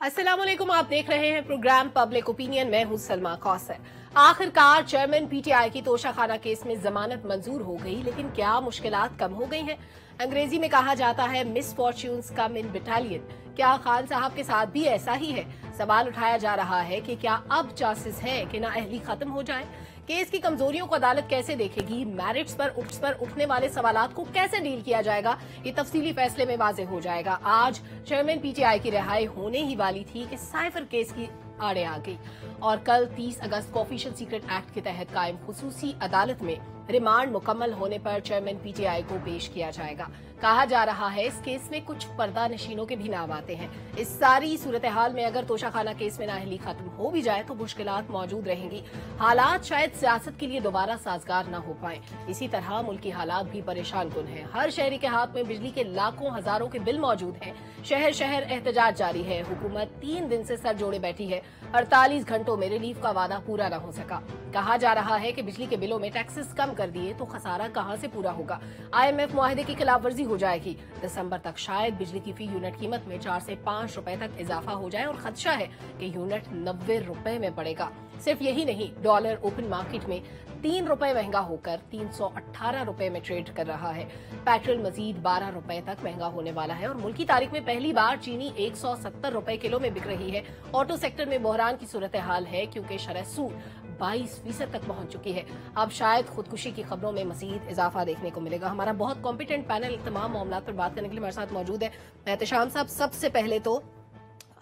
अस्सलामुअलैकुम, आप देख रहे हैं प्रोग्राम पब्लिक ओपिनियन। मैं हूं सलमा कौसर। आखिरकार चेयरमैन पीटीआई की तोशाखाना केस में जमानत मंजूर हो गई, लेकिन क्या मुश्किलात कम हो गई हैं? अंग्रेजी में कहा जाता है मिस फॉर्च्यून्स कम इन बटालियन। क्या खान साहब के साथ भी ऐसा ही है? सवाल उठाया जा रहा है कि क्या अब चांसेस है कि नाअहली खत्म हो जाए? केस की कमजोरियों को अदालत कैसे देखेगी? मैरिट्स पर उठने वाले सवालात को कैसे डील किया जाएगा? ये तफसीली फैसले में वाजे हो जाएगा। आज चेयरमैन पीटीआई की रिहाई होने ही वाली थी कि साइफर केस की आड़े आ गई और कल 30 अगस्त को ऑफिशियल सीक्रेट एक्ट के तहत कायम खुसूसी अदालत में रिमांड मुकम्मल होने पर चेयरमैन पीटीआई को पेश किया जाएगा। कहा जा रहा है इस केस में कुछ पर्दा नशीनों के भी नाम आते हैं। इस सारी सूरत हाल में अगर तोशाखाना केस में नाअहली खत्म हो भी जाए तो मुश्किलात मौजूद रहेंगी। हालात शायद सियासत के लिए दोबारा साजगार न हो पाए। इसी तरह मुल्की हालात भी परेशान कुन हैं। हर शहरी के हाथ में बिजली के लाखों हजारों के बिल मौजूद हैं। शहर शहर एहतजाज जारी है। हुकूमत 3 दिन से सर जोड़े बैठी है। 48 घंटों में रिलीफ का वादा पूरा न हो सका। कहा जा रहा है कि बिजली के बिलों में टैक्सेस कम कर दिए तो खसारा कहां से पूरा होगा? IMF मुआहदे की खिलाफवर्जी हो जाएगी। दिसंबर तक शायद बिजली की फी यूनिट कीमत में 4 से 5 रुपए तक इजाफा हो जाए और खदशा है कि यूनिट 90 रुपए में पड़ेगा। सिर्फ यही नहीं, डॉलर ओपन मार्केट में 3 रुपए महंगा होकर 318 रुपए में ट्रेड कर रहा है। पेट्रोल मजीद 12 रुपए तक महंगा होने वाला है और मुल्क की तारीख में पहली बार चीनी 170 रुपए किलो में बिक रही है। ऑटो सेक्टर में बहरान की सूरत हाल है क्योंकि शरह सूद 22% तक पहुंच चुकी है। अब शायद खुदकुशी की खबरों में मजीद इजाफा देखने को मिलेगा। हमारा बहुत कॉम्पिटेंट पैनल तमाम मामला पर बात करने के लिए हमारे साथ मौजूद है। एहतशाम साहब, सबसे पहले तो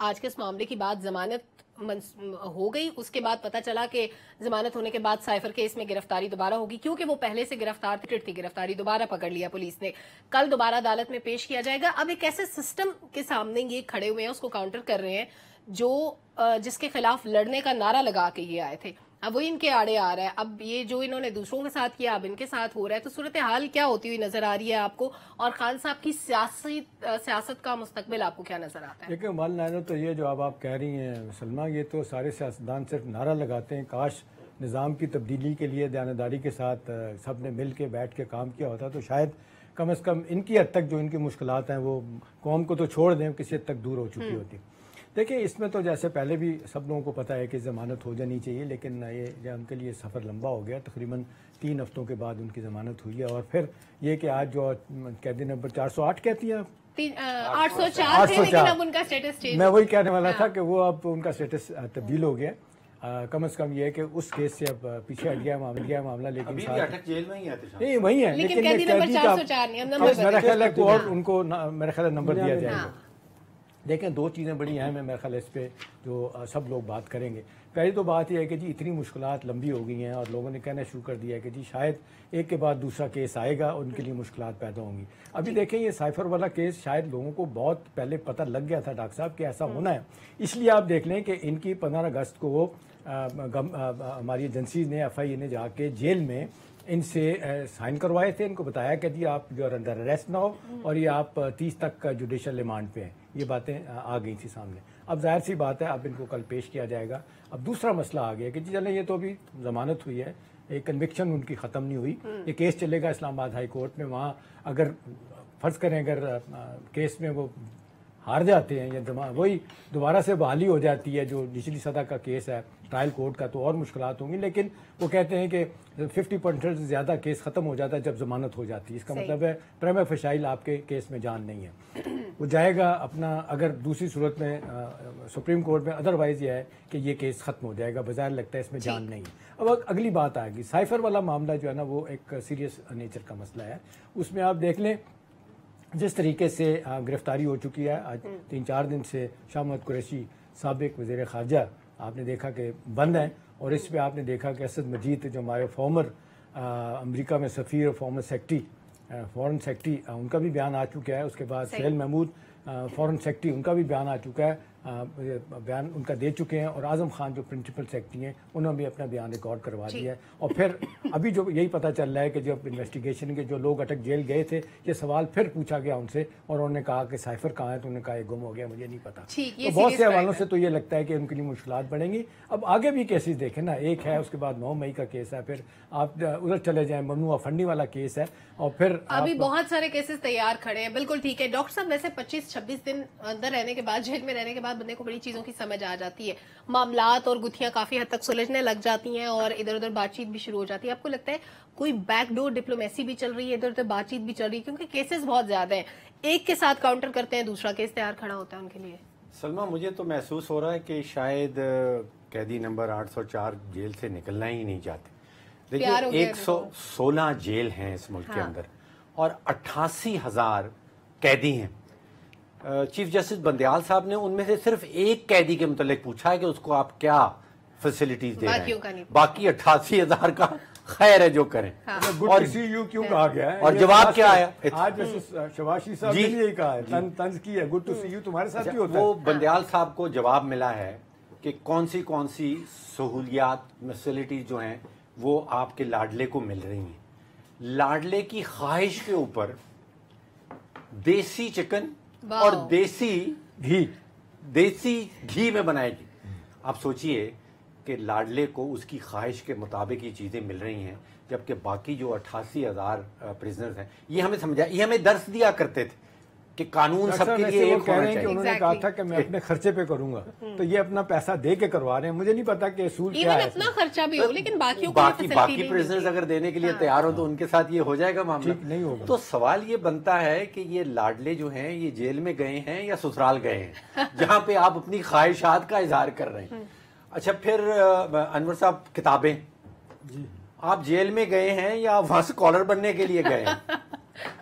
आज के इस मामले की बात जमानत हो गई, उसके बाद पता चला कि जमानत होने के बाद साइफर केस में गिरफ्तारी दोबारा होगी क्योंकि वो पहले से गिरफ्तार थी। गिरफ्तारी दोबारा पकड़ लिया पुलिस ने। कल दोबारा अदालत में पेश किया जाएगा। अब एक ऐसे सिस्टम के सामने ये खड़े हुए हैं, उसको काउंटर कर रहे हैं जो जिसके खिलाफ लड़ने का नारा लगा के ये आए थे। अब वो इनके आड़े आ रहा है। अब ये जो इन्होंने दूसरों के साथ किया अब इनके साथ हो रहा है। तो सूरत हाल क्या होती हुई नजर आ रही है आपको? और खान साहब की सियासत का मुस्तकबिल आपको क्या नजर आता है? देखिए माल नानो, तो ये जो अब आप कह रही हैं सलमा, ये तो सारे सियासतदान सिर्फ नारा लगाते हैं। काश निज़ाम की तब्दीली के लिए दयानतदारी के साथ सब ने मिल के बैठ के काम किया होता तो शायद कम अज़ कम इनकी हद तक जो इनकी मुश्किलात हैं वो कौम को तो छोड़ दें, किसी हद तक दूर हो चुकी होती। देखिए इसमें तो जैसे पहले भी सब लोगों को पता है कि ज़मानत हो जानी चाहिए, लेकिन ये उनके लिए सफ़र लंबा हो गया। तकरीबन 3 हफ्तों के बाद उनकी ज़मानत हुई है और फिर ये कि आज जो कैदी नंबर 408 कहती हैं 804 थे, लेकिन अब उनका स्टेटस चेंज। मैं वही कहने वाला था कि वो अब उनका स्टेटस तब्दील हो गया। कम से कम ये है कि उस केस से अब पीछे हट गया मामला, लेकिन जेल में ही है। नहीं वही है, लेकिन कैदी नंबर 404 नहीं, मेरा ख्याल है और उनको मेरा ख्याल नंबर दिया जाएगा। देखें, 2 चीज़ें बड़ी अहम है मेरे ख्याल इस पे जो सब लोग बात करेंगे। पहली तो बात यह है कि जी इतनी मुश्किलात लंबी हो गई हैं और लोगों ने कहना शुरू कर दिया है कि जी शायद एक के बाद दूसरा केस आएगा और उनके लिए मुश्किलात पैदा होंगी। अभी देखें ये साइफर वाला केस शायद लोगों को बहुत पहले पता लग गया था डॉक्टर साहब कि ऐसा होना है। इसलिए आप देख लें कि इनकी 15 अगस्त को हमारी एजेंसी ने FIA ने जाके जेल में इनसे साइन करवाए थे। इनको बताया कि जी आप जो अंडर अरेस्ट ना हो और ये आप 30 तक जुडिशल रिमांड पे हैं। ये बातें आ गई थी सामने। अब जाहिर सी बात है अब इनको कल पेश किया जाएगा। अब दूसरा मसला आ गया कि जी चलें ये तो अभी जमानत हुई है, एक कन्विक्शन उनकी ख़त्म नहीं हुई। ये केस चलेगा इस्लामाबाद हाई कोर्ट में। वहाँ अगर फ़र्ज़ करें अगर केस में वो हार जाते हैं या वही दोबारा से बहाली हो जाती है जो निचली सतह का केस है ट्रायल कोर्ट का, तो और मुश्किलात होंगी। लेकिन वो कहते हैं कि 50% से ज़्यादा केस ख़त्म हो जाता है जब जमानत हो जाती है। इसका मतलब है प्रेमा फेशाइल आपके केस में जान नहीं है। वो जाएगा अपना, अगर दूसरी सूरत में सुप्रीम कोर्ट में अदरवाइज ये है कि ये केस ख़त्म हो जाएगा। बाजार लगता है इसमें जान नहीं है। अब अगली बात आएगी साइफर वाला मामला जो है ना, वो एक सीरियस नेचर का मसला है। उसमें आप देख लें जिस तरीके से गिरफ्तारी हो चुकी है। आज 3-4 दिन से शाह महमूद कुरैशी साबिक वज़ीर ख़ारजा आपने देखा कि बंद हैं और इस पे आपने देखा कि असद मजीद जो हमारे फॉर्मर अमेरिका में सफ़ीर और फॉर्मर सेक्रेटरी फॉरेन सेक्रेटरी उनका भी बयान आ चुका है। उसके बाद सुहेल महमूद फॉरेन सेक्रेटरी उनका भी बयान आ चुका है, बयान उनका दे चुके हैं। और आज़म खान जो प्रिंसिपल सेक्रेटरी हैं उन्होंने भी अपना बयान रिकॉर्ड करवा दिया है। और फिर अभी जो यही पता चल रहा है कि जब इन्वेस्टिगेशन के जो लोग अटक जेल गए थे ये सवाल फिर पूछा गया उनसे और उन्होंने कहा कि साइफर कहाँ है, तो उन्होंने कहा ये गुम हो गया, मुझे नहीं पता। तो बहुत से हवालों से तो ये लगता है कि उनके लिए मुश्किलात बढ़ेंगी। अब आगे भी केसेस देखें ना, एक है उसके बाद 9 मई का केस है, फिर आप उधर चले जाएं ममनूआ फंडी वाला केस है और फिर अभी बहुत सारे केसेस तैयार खड़े हैं। बिल्कुल ठीक है डॉक्टर साहब, वैसे 25 26 दिन अंदर रहने के बाद, जेल में रहने के बाद बंदे को बड़ी चीजों की समझ आ जाती है, मामलात और गुत्थियां काफी हद तक सुलझने लग जाती हैं और इधर उधर बातचीत भी शुरू हो जाती है। आपको लगता है कोई बैकडोर डिप्लोमेसी भी चल रही है, इधर उधर बातचीत भी चल रही है, क्योंकि केसेस बहुत ज्यादा हैं, एक के साथ काउंटर करते हैं, दूसरा केस तैयार खड़ा होता है उनके लिए? सलमा, मुझे तो महसूस हो रहा है कि शायद कैदी नंबर 804 जेल से निकलना ही नहीं चाहते। देखिए 116 जेल हैं इस मुल्क के अंदर और 88,000 कैदी हैं। चीफ जस्टिस बंदयाल साहब ने उनमें से सिर्फ एक कैदी के मुतालिक पूछा है कि उसको आप क्या फैसिलिटीज दे रहे हैं, बाकी 88,000 का खैर है जो करें। गुड टू सी यू क्यों कहा गया है और जवाब क्या आया? आज शवाशी साहब ने यही कहा है, तंज की है, गुड टू सी यू तुम्हारे साथ भी होता है। वो बंदयाल साहब को जवाब मिला है कि कौन सी सहूलियात फैसिलिटीज जो हैं वो आपके लाडले को मिल रही हैं। लाडले की ख्वाहिश के ऊपर देसी चिकन और देसी घी में बनाएगी। आप सोचिए कि लाडले को उसकी ख्वाहिश के मुताबिक ये चीजें मिल रही हैं, जबकि बाकी जो 88,000 प्रिजनर्स हैं, ये हमें दर्स दिया करते थे कि कानून सबके लिए एक होना चाहिए। उन्होंने कहा था कि मैं अपने खर्चे पे करूंगा, तो ये अपना पैसा दे के करवा रहे हैं। मुझे नहीं पता कि असूल क्या है, अपना खर्चा भी हो, लेकिन बाकी प्रिजनर्स अगर देने के लिए तैयार हो तो उनके साथ ये हो जाएगा मामला, नहीं होगा। तो सवाल ये बनता है कि ये लाडले जो हैं ये जेल में गए हैं या ससुराल गए हैं जहां पे आप अपनी ख्वाहिशात का इजहार कर रहे हैं। अच्छा, फिर अनवर साहब, किताबें, आप जेल में गए हैं या वहां स्कॉलर बनने के लिए गए हैं?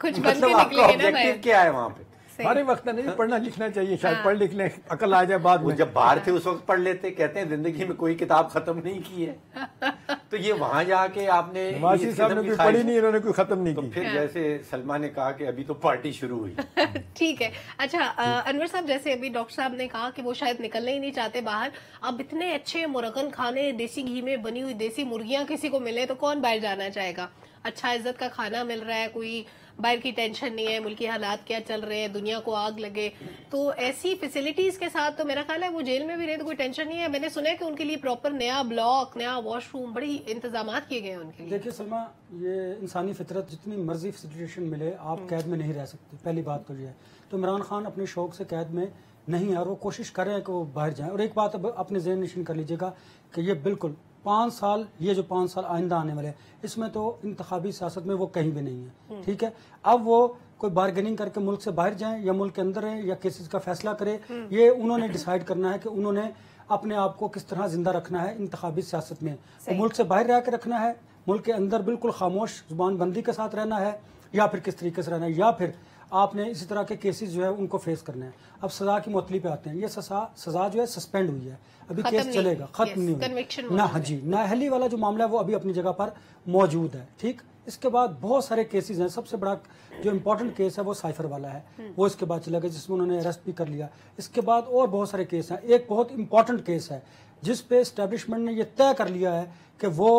कुछ मतलब आपका ऑब्जेक्टिव क्या है वहां पे? हमारे वक्त नहीं, पढ़ना लिखना चाहिए, शायद पढ़ लिख लें, अकल आ जाए बाद में। जब बाहर थे उस वक्त पढ़ लेते। कहते हैं जिंदगी में कोई किताब खत्म नहीं की है, तो ये वहां जाके आपने नवाज़ी साहब ने कोई पढ़ी नहीं, इन्होंने कोई खत्म नहीं की। फिर जैसे सलमा ने कहा कि अभी तो पार्टी शुरू हुई। ठीक है। अच्छा अनवर साहब, जैसे अभी डॉक्टर साहब ने कहा कि वो शायद निकलने ही नहीं चाहते बाहर, अब इतने अच्छे मुर्गन खाने, देसी घी में बनी हुई देसी मुर्गियां किसी को मिले तो कौन बाहर जाना चाहेगा? अच्छा इज्जत का खाना मिल रहा है, कोई बाहर की टेंशन नहीं है, मुल्की हालात क्या चल रहे हैं, दुनिया को आग लगे, तो ऐसी फैसिलिटीज के साथ तो मेरा ख्याल है वो जेल में भी रहे तो कोई टेंशन नहीं है। मैंने सुना है कि उनके लिए प्रॉपर नया ब्लॉक, नया वॉशरूम, बड़ी इंतजाम किए गए हैं उनके लिए। देखिए सलमा, ये इंसानी फितरत, जितनी मर्जी फैसिलिटेशन मिले आप कैद में नहीं रह सकते, पहली बात तो ये है। तो इमरान खान अपने शौक से कैद में नहीं है और वो कोशिश कर रहे हैं कि वो बाहर जाएं। और एक बात अब अपने ज़हन नशीन कर लीजिएगा कि ये बिल्कुल 5 साल, ये जो 5 साल आइंदा आने वाले हैं, इसमें तो इंतखाबी सियासत में वो कहीं भी नहीं है। ठीक है, अब वो कोई बार्गेनिंग करके मुल्क से बाहर जाएं या मुल्क के अंदर रहें या केसेस का फैसला करें, ये उन्होंने डिसाइड करना है कि उन्होंने अपने आप को किस तरह जिंदा रखना है इंतखाबी सियासत में। तो मुल्क से बाहर रह के रखना है, मुल्क के अंदर बिल्कुल खामोश जुबानबंदी के साथ रहना है, या फिर किस तरीके से रहना है, या फिर आपने इसी तरह के केसेस जो है उनको फेस करने हैं। अब सजा की मुअत्तली पे आते हैं। ये सजा जो है सस्पेंड हुई है, अभी केस चलेगा, खत्म नहीं हुआ ना। हाँ जी, नाअहली वाला जो मामला है वो अभी अपनी जगह पर मौजूद है। ठीक, इसके बाद बहुत सारे केसेस हैं। सबसे बड़ा जो इम्पोर्टेंट केस है वो साइफर वाला है, वो इसके बाद चला गया, जिसमें उन्होंने अरेस्ट भी कर लिया। इसके बाद और बहुत सारे केस हैं। एक बहुत इंपॉर्टेंट केस है जिस पे एस्टेब्लिशमेंट ने यह तय कर लिया है कि वो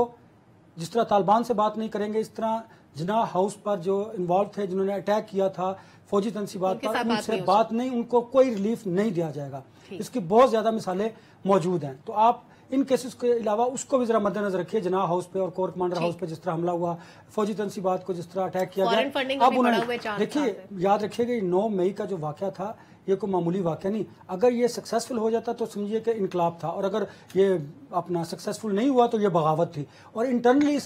जिस तरह तालिबान से बात नहीं करेंगे, इस तरह जिन्ना हाउस पर जो इन्वॉल्व थे, जिन्होंने अटैक किया था फौजी तंसीबात पर, उनसे बात नहीं, उनको कोई रिलीफ नहीं दिया जाएगा। इसकी बहुत ज्यादा मिसालें मौजूद हैं। तो आप इन केसेस के अलावा उसको भी जरा मद्देनजर रखिए, जना हाउस पे और कोर कमांडर हाउस पे जिस तरह हमला हुआ, फौजी तंसीबात को जिस तरह अटैक किया गया। अब उन्होंने देखिए, याद रखिएगा 9 मई का जो वाकया था ये कोई मामूली वाकया नहीं। अगर ये सक्सेसफुल हो जाता तो समझिए कि इनकलाब था, और अगर ये अपना सक्सेसफुल नहीं हुआ तो ये बगावत थी। और इंटरनली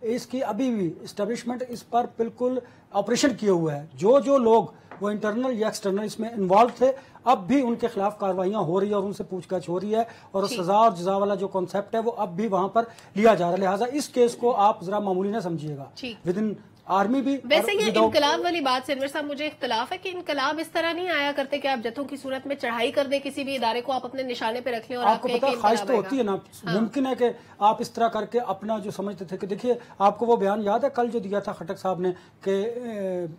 इसकी अभी भी इस्टेब्लिशमेंट इस पर बिल्कुल ऑपरेशन किए हुए है। जो लोग वो इंटरनल या एक्सटर्नल इसमें इन्वॉल्व थे, अब भी उनके खिलाफ कार्रवाइयां हो रही है और उनसे पूछताछ हो रही है, और सजा और जजा वाला जो कॉन्सेप्ट है वो अब भी वहां पर लिया जा रहा है। लिहाजा इस केस को आप जरा मामूली ना समझिएगा। विद इन आर्मी भी। वैसे ये इनकलाब वाली बात से अनवर साहब मुझे इख्तलाफ है कि इनकलाब इस तरह नहीं आया करते कि आप जत्थों की सूरत में चढ़ाई कर दे किसी भी इदारे को, आप अपने निशाने पे रख लें और आपको पता है ख्वाहिश तो होती है ना। मुमकिन है कि आप इस तरह करके अपना जो समझते थे कि देखिए, आपको वो बयान याद है कल जो दिया था खटक साहब ने कि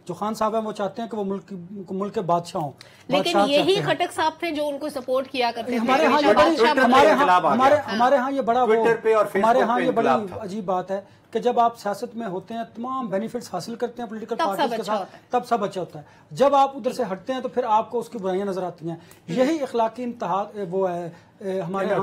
जो खान साहब है वो चाहते हैं कि वो मुल्क के बादशाह हों, लेकिन यही खटक साहब थे जो उनको सपोर्ट किया करते थे। हमारे यहाँ ये बड़ा, हमारे यहाँ ये बड़ी अजीब बात है कि जब आप सियासत में होते हैं, तमाम बेनिफिट्स हासिल करते हैं पॉलिटिकल पार्टीज के साथ, तब सब अच्छा होता है। जब आप उधर से हटते हैं तो फिर आपको उसकी बुराइयां नजर आती हैं। यही इखलाकी वो है हमारे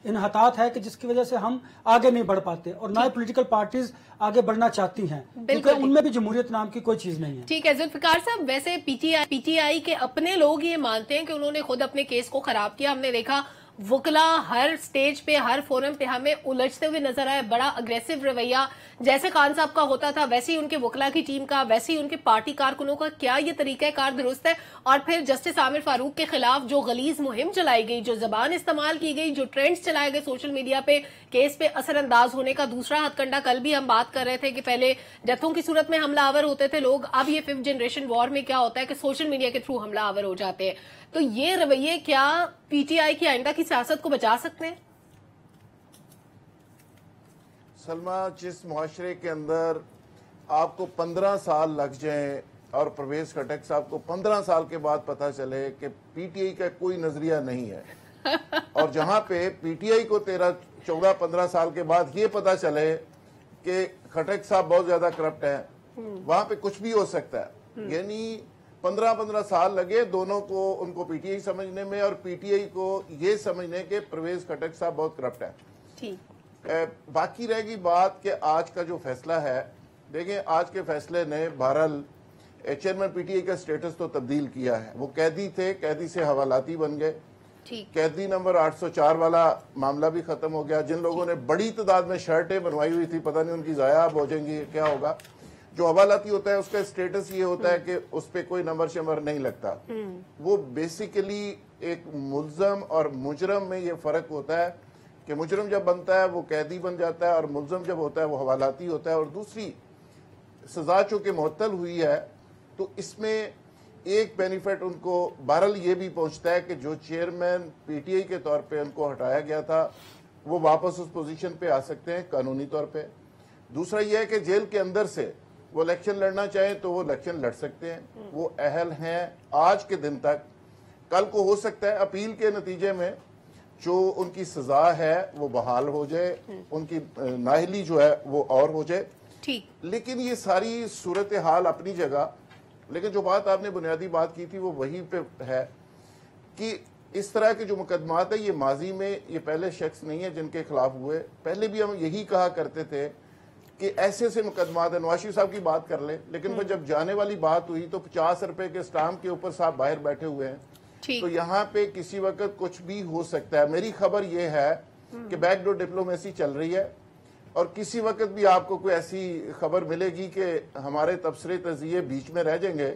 इनहतात है कि जिसकी वजह से हम आगे नहीं बढ़ पाते और ना ही पॉलिटिकल पार्टीज आगे बढ़ना चाहती हैं, क्योंकि उनमें भी जमहूरियत नाम की कोई चीज नहीं है। ठीक है जुल्फिकार साहब, वैसे पीटीआई के अपने लोग ये मानते हैं कि उन्होंने खुद अपने केस को खराब किया। हमने देखा वकला हर स्टेज पे, हर फोरम पे हमें उलझते हुए नजर आए, बड़ा अग्रेसिव रवैया जैसे खान साहब का होता था वैसे ही उनके वकला की टीम का, वैसे ही उनके पार्टी कारकुनों का। क्या ये तरीका कार दुरुस्त है? और फिर जस्टिस आमिर फारूक के खिलाफ जो गलीज मुहिम चलाई गई, जो जबान इस्तेमाल की गई, जो ट्रेंड्स चलाए गए सोशल मीडिया पे, केस पे असरअंदाज होने का दूसरा हथकंडा, कल भी हम बात कर रहे थे कि पहले जत्थों की सूरत में हमलावर होते थे लोग, अब ये 5th जनरेशन वॉर में क्या होता है कि सोशल मीडिया के थ्रू हमलावर हो जाते हैं। तो ये रवैये क्या पीटीआई की आइंदा की सियासत को बचा सकते हैं? सलमा, जिस मुआशरे के अंदर आपको 15 साल लग जाएं और परवेज खटक साहब को 15 साल के बाद पता चले कि पीटीआई का कोई नजरिया नहीं है और जहां पे पीटीआई को 14-15 साल के बाद ये पता चले कि खटक साहब बहुत ज्यादा करप्ट है, वहां पे कुछ भी हो सकता है। यानी 15-15 साल लगे दोनों को, उनको पीटीआई समझने में और पीटीआई को ये समझने के परवेज खटक साहब बहुत करप्ट है। ठीक, बाकी रहेगी बात कि आज का जो फैसला है, देखें आज के फैसले ने बहरहाल चेयरमैन पीटीआई का स्टेटस तो तब्दील किया है। वो कैदी थे, कैदी से हवालाती बन गए। कैदी नंबर 804 वाला मामला भी खत्म हो गया। जिन लोगों ने बड़ी तादाद में शर्टें बनवाई हुई थी, पता नहीं उनकी जाया अब हो जाएंगी, क्या होगा। जो हवालाती होता है उसका स्टेटस ये होता है कि उस पर कोई नंबर शंबर नहीं लगता। वो बेसिकली एक मुल्जम और मुजरम में ये फर्क होता है कि मुजरम जब बनता है वो कैदी बन जाता है और मुल्जम जब होता है वो हवालाती होता है। और दूसरी सजा चूंकि मुअत्तल हुई है तो इसमें एक बेनिफिट उनको बहरहाल ये भी पहुंचता है कि जो चेयरमैन पीटीआई के तौर पे उनको हटाया गया था वो वापस उस पोजीशन पे आ सकते हैं कानूनी तौर पे। दूसरा यह है कि जेल के अंदर से वो इलेक्शन लड़ना चाहें तो वो इलेक्शन लड़ सकते हैं, वो अहल हैं आज के दिन तक। कल को हो सकता है अपील के नतीजे में जो उनकी सजा है वो बहाल हो जाए, उनकी नाअहली जो है वो और हो जाए। ठीक, लेकिन ये सारी सूरत हाल अपनी जगह, लेकिन जो बात आपने बुनियादी बात की थी वो वहीं पे है कि इस तरह के जो मुकदमात है ये माजी में ये पहले शख्स नहीं है जिनके खिलाफ हुए। पहले भी हम यही कहा करते थे कि ऐसे ऐसे मुकदमात है। नवाज शरीफ साहब की बात कर ले, लेकिन फिर जब जाने वाली बात हुई तो 50 रुपए के स्टाम्प के ऊपर साहब बाहर बैठे हुए हैं। तो यहाँ पे किसी वक्त कुछ भी हो सकता है। मेरी खबर ये है कि बैकडोर डिप्लोमेसी चल रही है और किसी वक्त भी आपको कोई ऐसी खबर मिलेगी कि हमारे तबसरे तजिए बीच में रह जाएंगे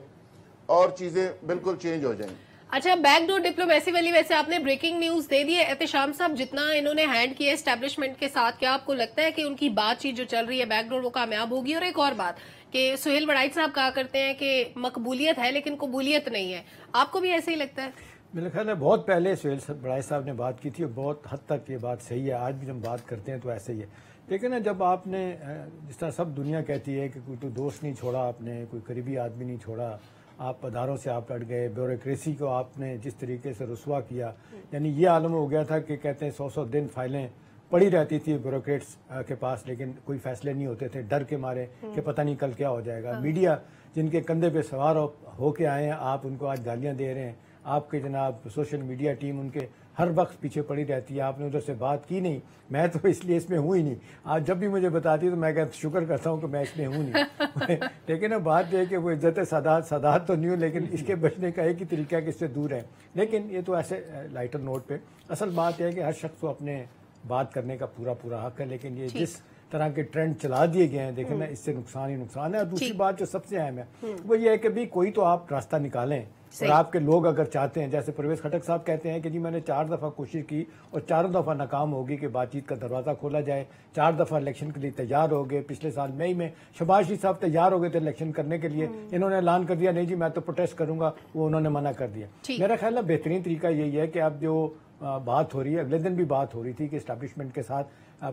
और चीजें बिल्कुल चेंज हो जाएंगी। अच्छा, बैकडोर डिप्लोमेसी वाली वैसे आपने ब्रेकिंग न्यूज दे दी है। एहतेशाम साहब, जितना इन्होंने हैंड किया एस्टेब्लिशमेंट के साथ, क्या आपको लगता है कि उनकी बातचीत जो चल रही है बैकडोर वो कामयाब होगी? और एक और बात कि सुहेल वड़ाइच साहब कहा करते हैं कि मकबूलियत है लेकिन कबूलियत नहीं है, आपको भी ऐसे ही लगता है? मेरे ख्याल है बहुत पहले सुहेल वड़ाइच साहब ने बात की थी और बहुत हद तक ये बात सही है। आज भी जब बात करते हैं तो ऐसे ही है। लेकिन ना जब आपने जिस तरह सब दुनिया कहती है कि कोई तो दोस्त नहीं छोड़ा आपने, कोई करीबी आदमी नहीं छोड़ा, आप अदारों से आप लड़ गए, ब्यूरोक्रेसी को आपने जिस तरीके से रुसवा किया, यानी ये आलम हो गया था कि कहते हैं 100 दिन फाइलें पड़ी रहती थी ब्यूरोक्रेट्स के पास लेकिन कोई फैसले नहीं होते थे डर के मारे कि पता नहीं कल क्या हो जाएगा। मीडिया जिनके कंधे पे सवार होके आए हैं, आप उनको आज गालियां दे रहे हैं। आपके जनाब सोशल मीडिया टीम उनके हर वक्त पीछे पड़ी रहती है। आपने उधर से बात की नहीं, मैं तो इसलिए इसमें हूँ ही नहीं। आज जब भी मुझे बताती है तो मैं कहता शुक्र करता हूँ कि मैं इसमें हूँ नहीं। लेकिन अब बात यह है कि वो इज्जत सादात तो नहीं हूँ, लेकिन इसके बचने का एक ही तरीका है कि इससे दूर है। लेकिन ये तो ऐसे लाइटर नोट पे असल बात यह है कि हर शख्स को अपने बात करने का पूरा हक है, लेकिन ये जिस तरह के ट्रेंड चला दिए गए हैं देखें ना, इससे नुकसान ही नुकसान है। और दूसरी बात जो सबसे अहम है वो ये है कि भाई कोई तो आप रास्ता निकालें और आपके लोग अगर चाहते हैं, जैसे परवेज खटक साहब कहते हैं कि जी मैंने 4 दफ़ा कोशिश की और 4 दफ़ा नाकाम होगी कि बातचीत का दरवाज़ा खोला जाए, 4 दफ़ा इलेक्शन के लिए तैयार हो गए। पिछले साल मई में शहबाज शरीफ साहब तैयार हो गए थे इलेक्शन करने के लिए, इन्होंने ऐलान कर दिया नहीं जी मैं तो प्रोटेस्ट करूंगा, वो उन्होंने मना कर दिया। मेरा ख्याल है बेहतरीन तरीका यही है कि अब जो बात हो रही है, अगले दिन भी बात हो रही थी कि इस्टेब्लिशमेंट के साथ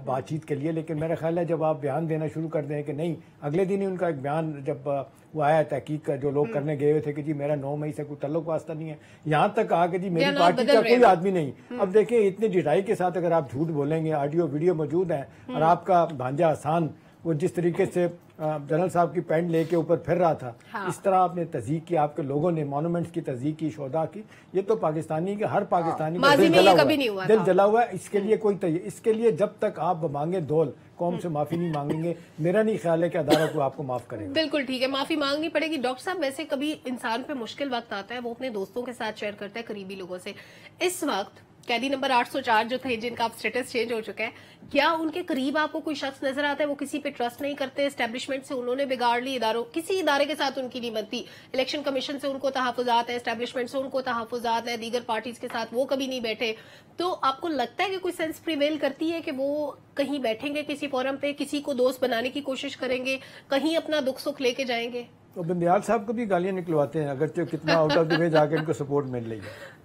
बातचीत के लिए, लेकिन मेरा ख्याल है जब आप बयान देना शुरू कर दें कि नहीं, अगले दिन ही उनका एक बयान जब वो आया तहकीक का जो लोग करने गए हुए थे कि जी मेरा 9 मई से कोई तल्लुक वास्ता नहीं है, यहाँ तक कहा कि जी मेरी पार्टी का कोई आदमी नहीं। अब देखिए इतनी डिटाई के साथ अगर आप झूठ बोलेंगे, ऑडियो वीडियो मौजूद है और आपका भांजा आसान वो जिस तरीके से जनरल साहब की पेंट लेके ऊपर फिर रहा था, हाँ। इस तरह आपने तस्दीक की, आपके लोगों ने मॉन्यूमेंट्स की तस्दीक की, शोदा की। ये तो पाकिस्तानी के हर पाकिस्तानी का माजी दिल में जला ये हुआ कभी है, नहीं हुआ दिल था। जला हुआ है। इसके लिए इसके लिए जब तक आप मांगे दौल कौम से माफी नहीं मांगेंगे, मेरा नहीं ख्याल है कि अदालत को आपको माफ करेगा। बिल्कुल ठीक है, माफी मांगनी पड़ेगी। डॉक्टर साहब, वैसे कभी इंसान पे मुश्किल वक्त आता है, वो अपने दोस्तों के साथ शेयर करता है, करीबी लोगों से। इस वक्त कैदी नंबर 804 जो थे, जिनका अब स्टेटस चेंज हो चुका है, क्या उनके करीब आपको कोई शख्स नजर आता है? वो किसी पे ट्रस्ट नहीं करते, एस्टेब्लिशमेंट से उन्होंने बिगाड़ ली, इदारों किसी इदारे के साथ उनकी नहीं बनती, इलेक्शन कमीशन से उनको तहफुजात है, एस्टेब्लिशमेंट से उनको तहफुजात है, दीगर पार्टीज के साथ वो कभी नहीं बैठे, तो आपको लगता है कि कोई सेंस प्रिवेल करती है कि वो कहीं बैठेंगे किसी फोरम पे, किसी को दोस्त बनाने की कोशिश करेंगे, कहीं अपना दुख सुख लेके जाएंगे? तो बंदियाल साहब को भी गालियां निकलवाते हैं, अगर तो कितना आउट ऑफ द वे जाके इनको सपोर्ट मिल रही है।